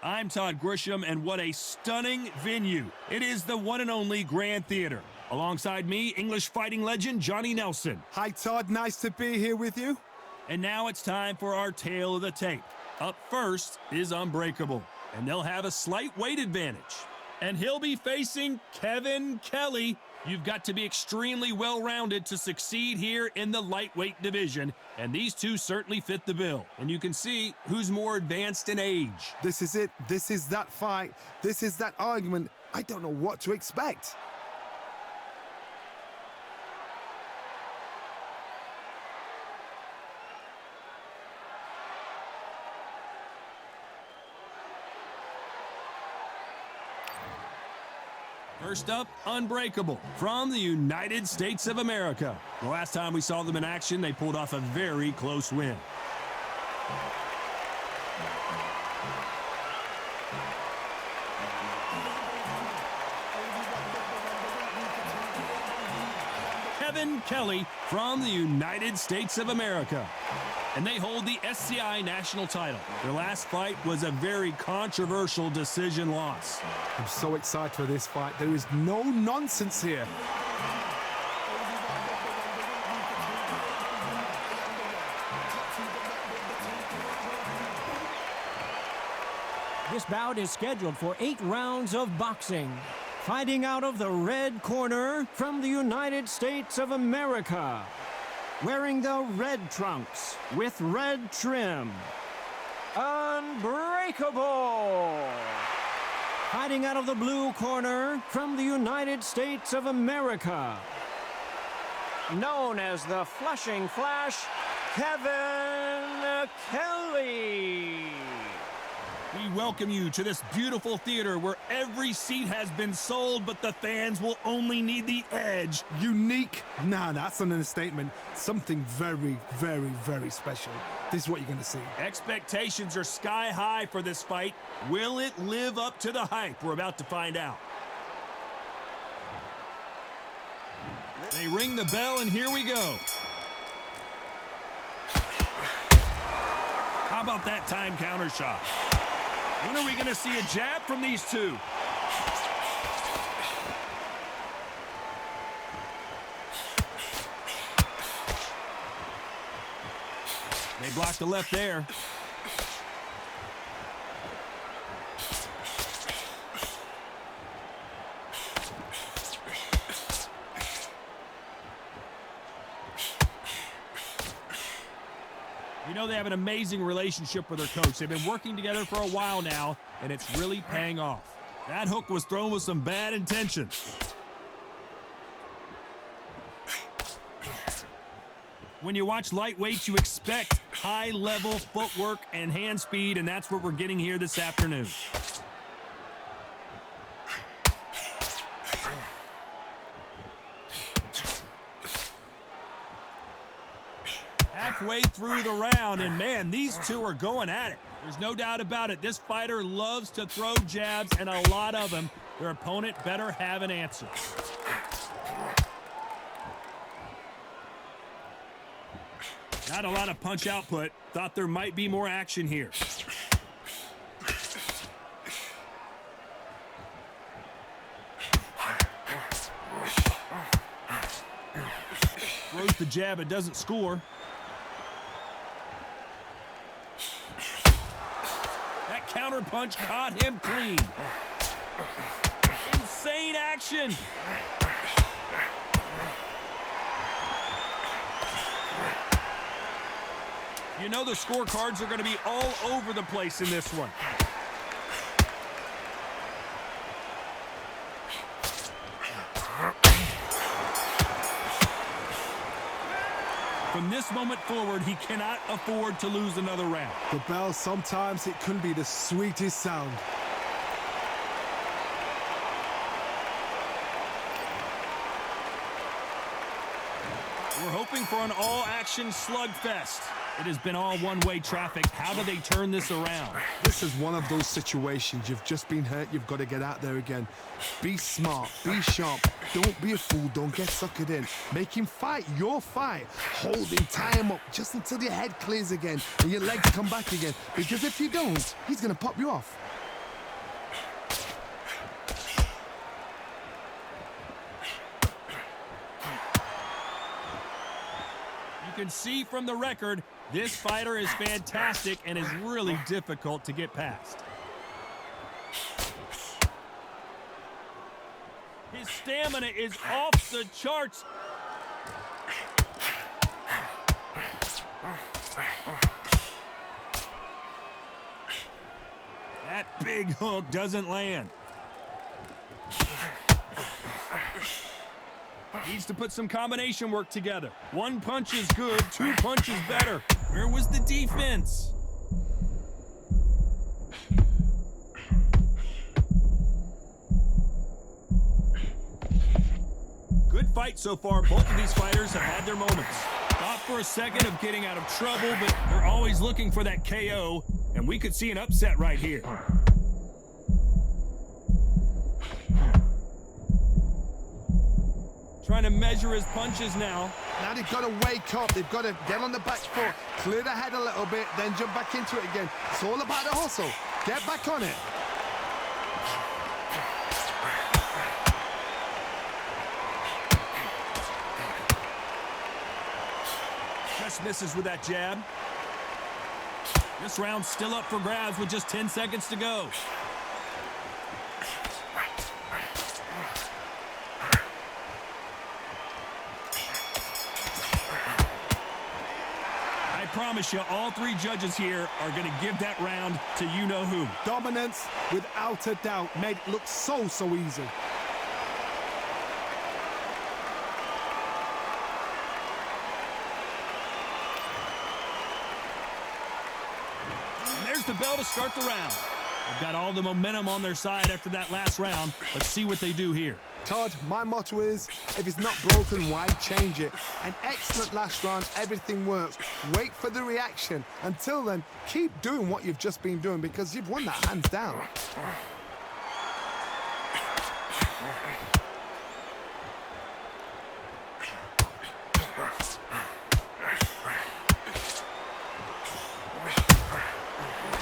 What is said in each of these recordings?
I'm Todd Grisham, and what a stunning venue. It is the one and only Grand Theater. Alongside me, English fighting legend Johnny Nelson. Hi, Todd. Nice to be here with you. And now it's time for our tale of the tape. Up first is Unbreakable, and they'll have a slight weight advantage. And he'll be facing Kevin Kelly. You've got to be extremely well-rounded to succeed here in the lightweight division, and these two certainly fit the bill. And you can see who's more advanced in age. This is it. This is that fight. This is that argument. I don't know what to expect. First up, Unbreakable from the United States of America. The last time we saw them in action, they pulled off a very close win. Kevin Kelly from the United States of America. And they hold the SCI national title. Their last fight was a very controversial decision loss. I'm so excited for this fight. There is no nonsense here. This bout is scheduled for 8 rounds of boxing. Fighting out of the red corner from the United States of America. Wearing the red trunks with red trim, Unbreakable. Fighting out of the blue corner from the United States of America. Known as the Flushing Flash, Kevin Kelly. We welcome you to this beautiful theater where every seat has been sold, but the fans will only need the edge. Unique? Nah, that's an understatement. Something very, very, very special. This is what you're going to see. Expectations are sky high for this fight. Will it live up to the hype? We're about to find out. They ring the bell, and here we go. How about that time counter shot? When are we going to see a jab from these two? They blocked the left there. You know they have an amazing relationship with their coach. They've been working together for a while now, and it's really paying off. That hook was thrown with some bad intentions. When you watch lightweights, you expect high-level footwork and hand speed, and that's what we're getting here this afternoon. Halfway through the round, and man, these two are going at it. There's no doubt about it. This fighter loves to throw jabs, and a lot of them. Their opponent better have an answer. Not a lot of punch output. Thought there might be more action here. Throws the jab, it doesn't score. That counter punch caught him clean. Insane action. You know the scorecards are going to be all over the place in this one. From this moment forward, he cannot afford to lose another round. The bell, sometimes it can be the sweetest sound. We're hoping for an all-action slugfest. It has been all one-way traffic. How do they turn this around? This is one of those situations. You've just been hurt. You've got to get out there again. Be smart. Be sharp. Don't be a fool. Don't get suckered in. Make him fight your fight. Hold him. Tie him up just until your head clears again and your legs come back again. Because if you don't, he's going to pop you off. can see from the record, this fighter is fantastic and is really difficult to get past. His stamina is off the charts. That big hook doesn't land. Needs to put some combination work together. One punch is good, two punches better. Where was the defense? Good fight so far. Both of these fighters have had their moments. Thought for a second of getting out of trouble, but they're always looking for that KO, and we could see an upset right here. Trying to measure his punches now. Now they've got to wake up. They've got to get on the back foot, clear the head a little bit, then jump back into it again. It's all about the hustle. Get back on it. Just misses with that jab. This round's still up for grabs with just 10 seconds to go. I promise you, all three judges here are going to give that round to you-know-who. Dominance, without a doubt, made it look so easy. And there's the bell to start the round. They've got all the momentum on their side after that last round. Let's see what they do here. Todd, my motto is, if it's not broken, why change it? An excellent last round, everything works. Wait for the reaction. Until then, keep doing what you've just been doing because you've won that hands down.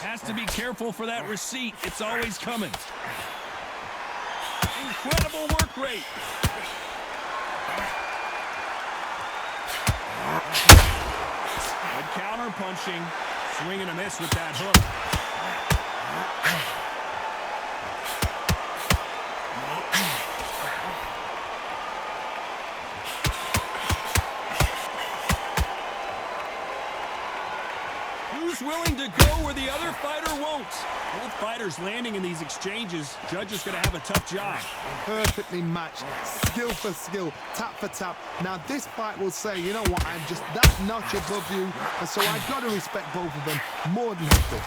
Has to be careful for that receipt. It's always coming. Incredible work rate. Good counter punching. Swing and a miss with that hook. Who's willing to go where the other fighter won't? Both fighters landing in these exchanges. Judge is going to have a tough job. Perfectly matched, skill for skill, tap for tap. Now this fight will say, you know what, I'm just that notch above you, and so I've got to respect both of them more than equal.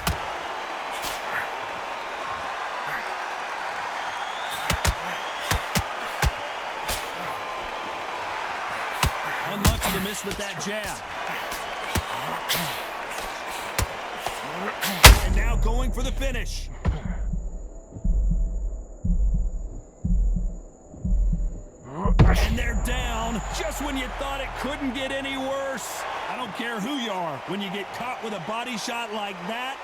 Unlucky to miss with that jab. And now going for the finish. And they're down just when you thought it couldn't get any worse. I don't care who you are. When you get caught with a body shot like that,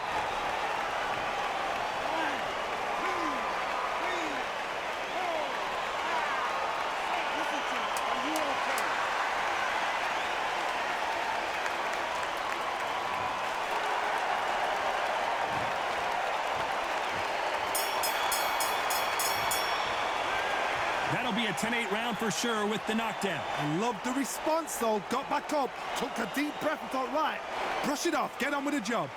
that'll be a 10-8 round for sure with the knockdown. I love the response though, got back up, took a deep breath and thought, right, brush it off, get on with the job.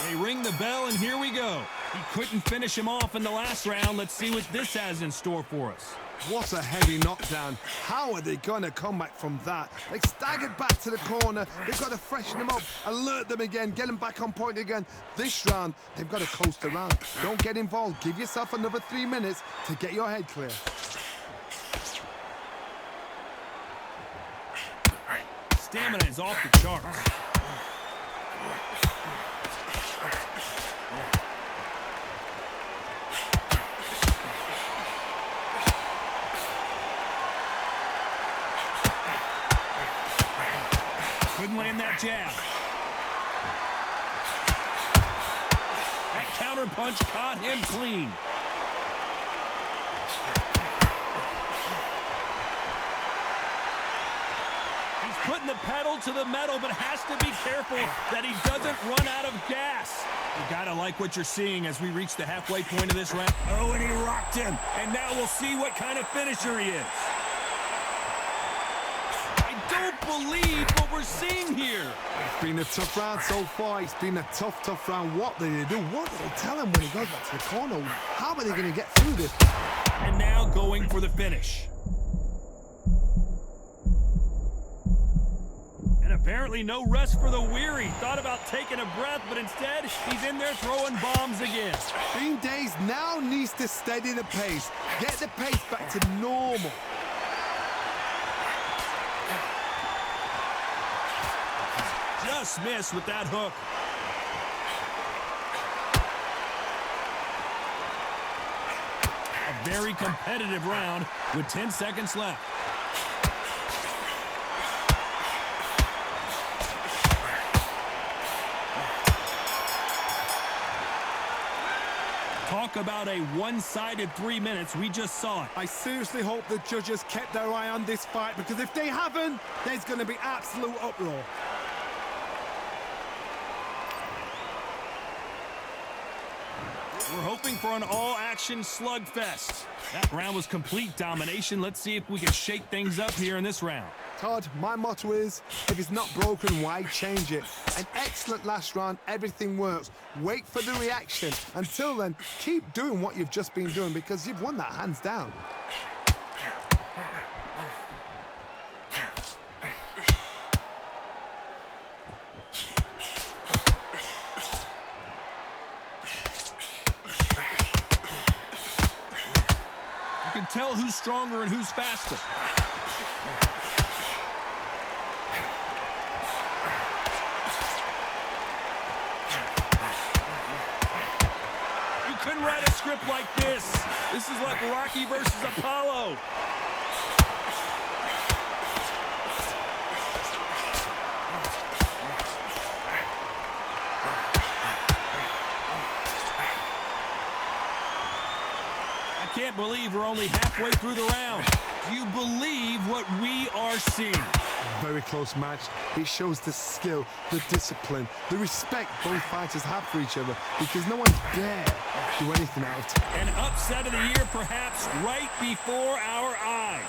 They ring the bell and here we go. He couldn't finish him off in the last round. Let's see what this has in store for us. What a heavy knockdown. How are they going to come back from that? They staggered back to the corner. They've got to freshen them up, alert them again, get them back on point again. This round, they've got to coast around. Don't get involved. Give yourself another 3 minutes to get your head clear. Stamina is off the charts. Couldn't land that jab. That counter punch caught him clean. putting the pedal to the metal, but has to be careful that he doesn't run out of gas. You gotta like what you're seeing as we reach the halfway point of this round. Oh, and he rocked him. And now we'll see what kind of finisher he is. I don't believe what we're seeing here. It's been a tough round so far. It's been a tough round. What did they do? What did they tell him when he goes back to the corner? How are they going to get through this? And now going for the finish. And apparently no rest for the weary. Thought about taking a breath, but instead he's in there throwing bombs again. Bean Days now needs to steady the pace. Get the pace back to normal. Just missed with that hook. A very competitive round with 10 seconds left. Talk about a one-sided 3 minutes. We just saw it. I seriously hope the judges kept their eye on this fight, because if they haven't, there's going to be absolute uproar. We're hoping for an all-action slugfest. That round was complete domination. Let's see if we can shake things up here in this round. Todd, my motto is, if it's not broken, why change it? An excellent last round, everything works. Wait for the reaction. Until then, keep doing what you've just been doing, because you've won that hands down. You can tell who's stronger and who's faster. You couldn't write a script like this. This is like Rocky versus Apollo. I can't believe we're only halfway through the round. Do you believe what we are seeing? Very close match. It shows the skill, the discipline, the respect both fighters have for each other, because no one's dare do anything out of time. An upset of the year, perhaps, right before our eyes.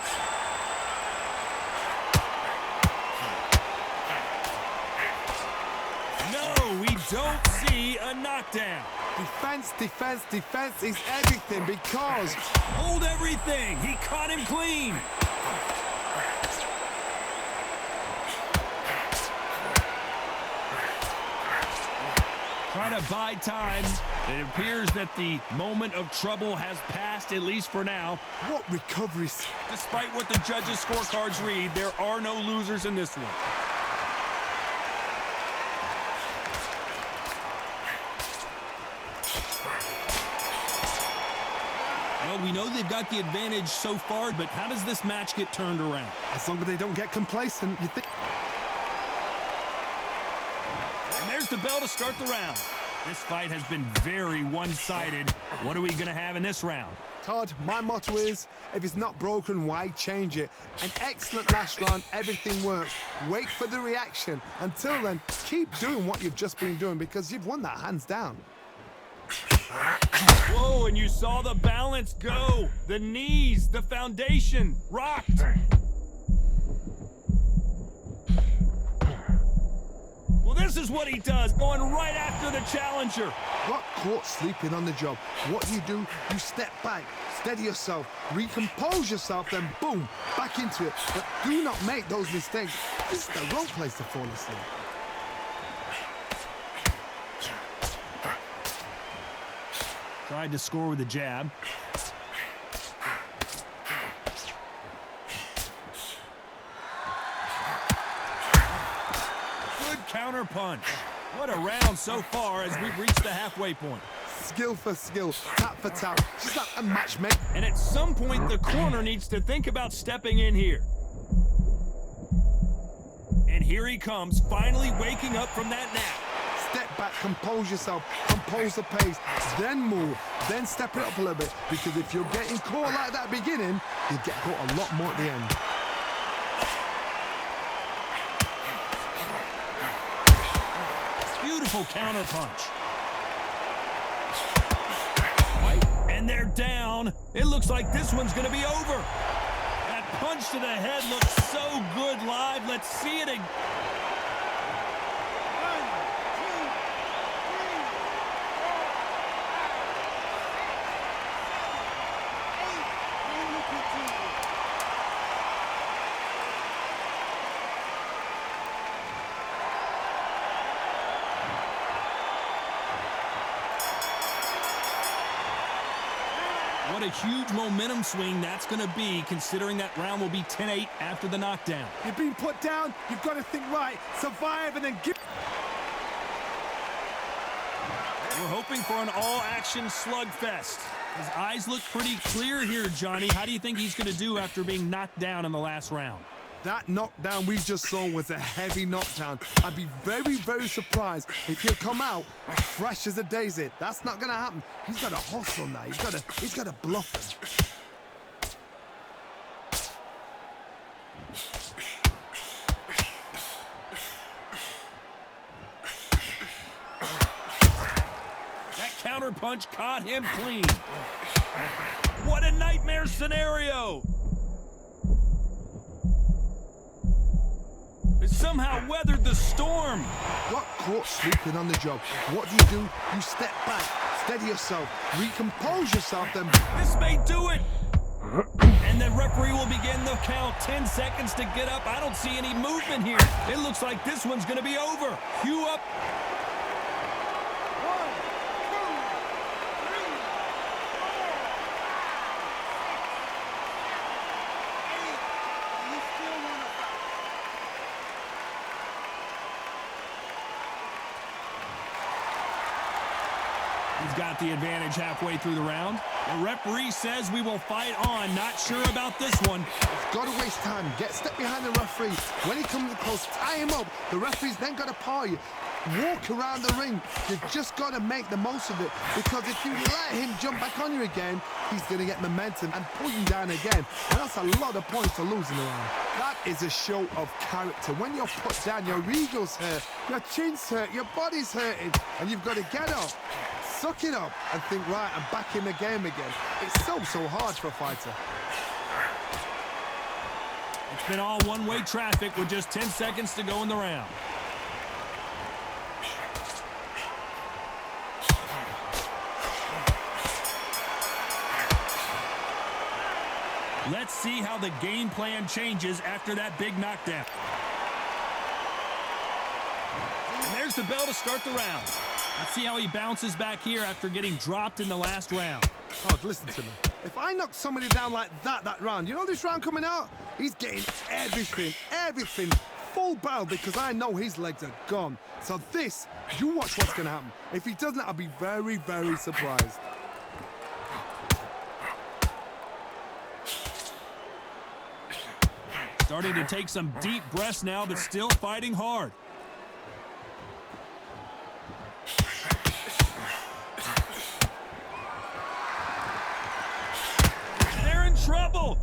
No, we don't see a knockdown. Defense, defense, defense is everything, because Hold everything. He caught him clean. Trying to buy time. It appears that the moment of trouble has passed, at least for now. what recoveries. Despite what the judges' scorecards read, there are no losers in this one. Well, we know they've got the advantage so far, but how does this match get turned around? As long as they don't get complacent, you think. And there's the bell to start the round. This fight has been very one-sided. What are we going to have in this round? Todd, my motto is, if it's not broken, why change it? An excellent last round, everything works. Wait for the reaction. Until then, keep doing what you've just been doing, because you've won that hands down. Whoa, and you saw the balance go. The knees, the foundation, rocked. Well, this is what he does, going right after the challenger. Got caught sleeping on the job. What do? You step back, steady yourself, recompose yourself, then boom, back into it. But do not make those mistakes. This is the wrong place to fall asleep. Tried to score with a jab. Good counter punch. What a round so far as we've reached the halfway point. Skill for skill, tap for tap, just like a match, mate. And at some point, the corner needs to think about stepping in here. And here he comes, finally waking up from that nap. Step back, compose yourself, compose the pace, then move, then step it up a little bit, because if you're getting caught like that beginning, you'll get caught a lot more at the end. powerful counterpunch. And they're down. It looks like this one's going to be over. That punch to the head looks so good live. Let's see it again. What a huge momentum swing that's going to be, considering that round will be 10-8 after the knockdown. You've been put down. You've got to think right. Survive and then give. We're hoping for an all-action slugfest. His eyes look pretty clear here, Johnny. How do you think he's going to do after being knocked down in the last round? That knockdown we just saw was a heavy knockdown. I'd be very, very surprised if he'll come out fresh as a daisy. That's not going to happen. He's got to hustle now. He's got to bluff him. That counterpunch caught him clean. What a nightmare scenario! Somehow weathered the storm. Got caught sleeping on the job. What do? You step back, steady yourself, recompose yourself, then... This may do it. And the referee will begin the count. 10 seconds to get up. I don't see any movement here. It looks like this one's going to be over. Cue up. He's got the advantage halfway through the round. The referee says we will fight on. Not sure about this one. Got to waste time. Step behind the referee. When he comes close, tie him up. The referee's then got to paw you. Walk around the ring. You just got to make the most of it. Because if you let him jump back on you again, he's going to get momentum and pull you down again. And that's a lot of points to lose in the round. That is a show of character. When you're put down, your ego's hurt, your chin's hurt, your body's hurting, and you've got to get up. Suck it up and think, right, I'm back in the game again. It's so hard for a fighter. It's been all one-way traffic with just 10 seconds to go in the round. Let's see how the game plan changes after that big knockdown. And there's the bell to start the round. Let's see how he bounces back here after getting dropped in the last round. Oh, listen to me. If I knock somebody down like that round, you know this round coming out? He's getting everything, full barrel, because I know his legs are gone. So this, you watch what's going to happen. If he doesn't, I'll be very, very surprised. Starting to take some deep breaths now, but still fighting hard. They're in trouble.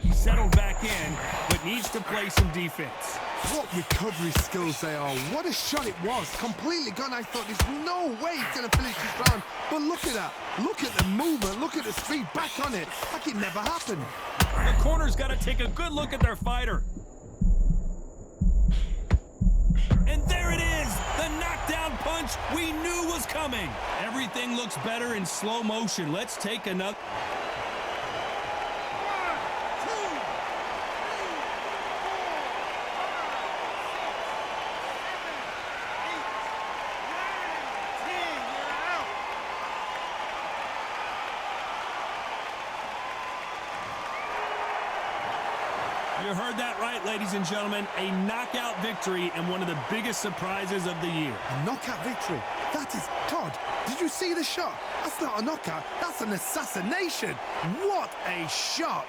He settled back in, but needs to play some defense. What recovery skills they are. What a shot it was. Completely gone. I thought there's no way he's going to finish this round. But look at that. Look at the movement. Look at the speed. Back on it. Like it never happened. The corner's got to take a good look at their fighter. And there it is. The knockdown punch we knew was coming. Everything looks better in slow motion. Let's take another. You heard that right, ladies and gentlemen. A knockout victory and one of the biggest surprises of the year. A knockout victory. That is God. Did you see the shot? That's not a knockout. That's an assassination. What a shot.